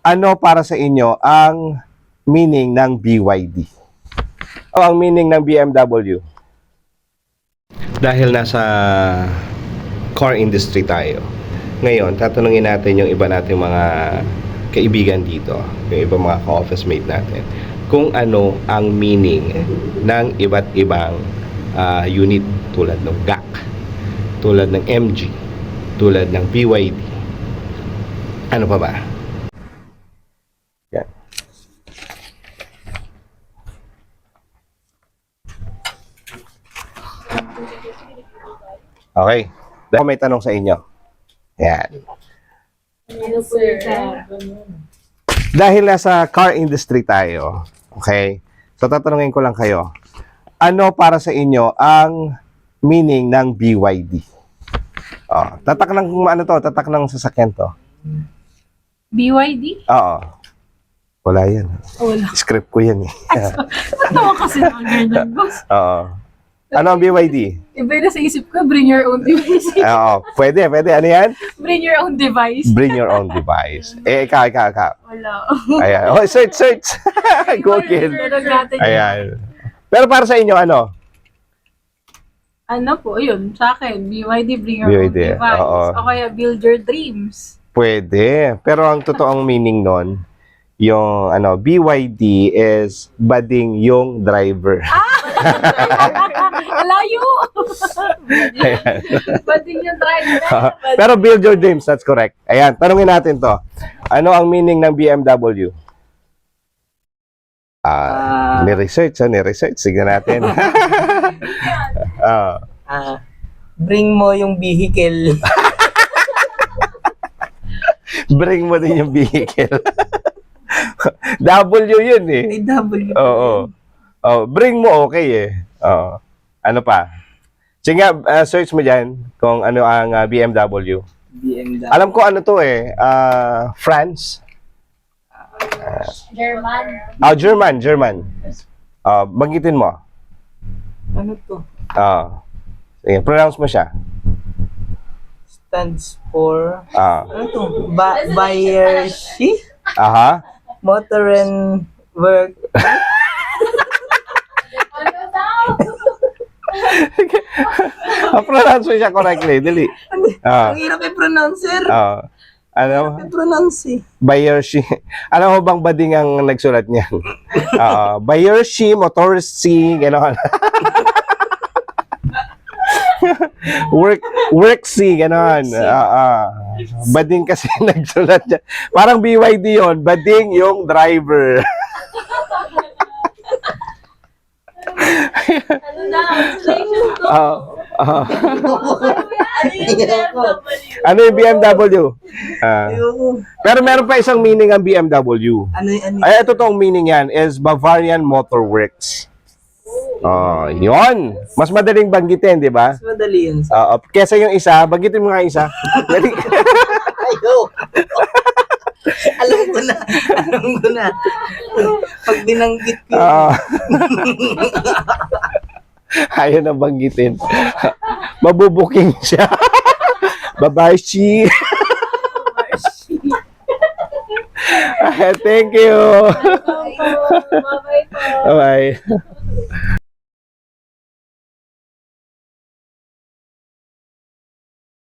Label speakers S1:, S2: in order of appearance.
S1: Ano para sa inyo ang meaning ng BYD? O ang meaning ng BMW? Dahil nasa car industry tayo, ngayon tatanungin natin yung iba nating mga kaibigan dito, yung iba mga ka-office mate natin, kung ano ang meaning ng iba't ibang unit tulad ng GAC, tulad ng MG, tulad ng BYD. Ano pa ba? Yan. Okay. Dahil may tanong sa inyo. Yan.
S2: Ano po yung
S1: Dahil nasa car industry tayo, okay? So tatanungin ko lang kayo, ano para sa inyo ang meaning ng BYD? Oh, tatak ng ano to, tatak ng sasakyan to.
S2: BYD?
S1: Oo. Wala yan.
S2: Wala.
S1: Script ko yan eh.
S2: Natawa kasi ng ganyan, boss.
S1: Oo. Ano ang BYD?
S2: Iba na sa isip ko, bring your own device.
S1: Oo. Pwede. Ano yan?
S2: Bring your own device.
S1: Bring your own device. Ikaw.
S2: Wala.
S1: Ayan. Oh, search. Google.
S2: Pero natin.
S1: Ayan. Pero para sa inyo, ano?
S2: Ano po, yun, sa akin, BYD, bring your own
S1: BYD,
S2: device.
S1: oo.
S2: O kaya, build your dreams.
S1: Pwede. Pero ang totoong meaning nun, yung BYD is bading yung driver.
S2: Alayo!
S1: Ayan.
S2: Bading yung driver.
S1: Pero build your dreams, that's correct. Ayan, tanungin natin to. Ano ang meaning ng BMW? Ni-research. Sige natin.
S3: Bring mo yung vehicle.
S1: Bring mo din yung vehicle. W yun eh.
S3: Ay, W.
S1: Oo. Oh, bring mo okay eh. Oo. Ano pa? Sige nga, search mo dyan kung ano ang BMW.
S3: BMW.
S1: Alam ko ano to eh. France.
S2: German.
S1: German. Banggitin mo.
S3: Ano to?
S1: Sige, pronounce mo siya.
S3: Stands for...
S1: Ah.
S3: Ano to? Bayershi?
S1: Aha.
S3: Motor and work.
S1: Pronounce mo siya correctly. Dali.
S3: Ang hirap i-pronounce, sir.
S1: Ano?
S3: I-pronounce eh.
S1: Bayershi. Alam mo bang bading ang nagsulat niyan? Bayershi, Motorsi, gano'n. Worksy, gano'n. Bading kasi nagsulat niya. Parang BYD yon, bading yung driver.
S2: Ano na? Translation to?
S1: Ano yung BMW?
S3: Ayoko.
S1: Pero meron pa isang meaning ang BMW.
S3: Ano?
S1: Ay, ito tong meaning yan is Bavarian Motor Works. Yun. Mas madaling banggitin, di ba?
S3: Mas madali yun, sir.
S1: Kesa yung isa, banggitin mo nga isa.
S3: Ayoko. Alam ko na. Pag binanggit ko.
S1: Ayaw na banggitin. Mabubuking siya. Babashi. Thank you.
S2: Bye-bye po.
S1: Bye.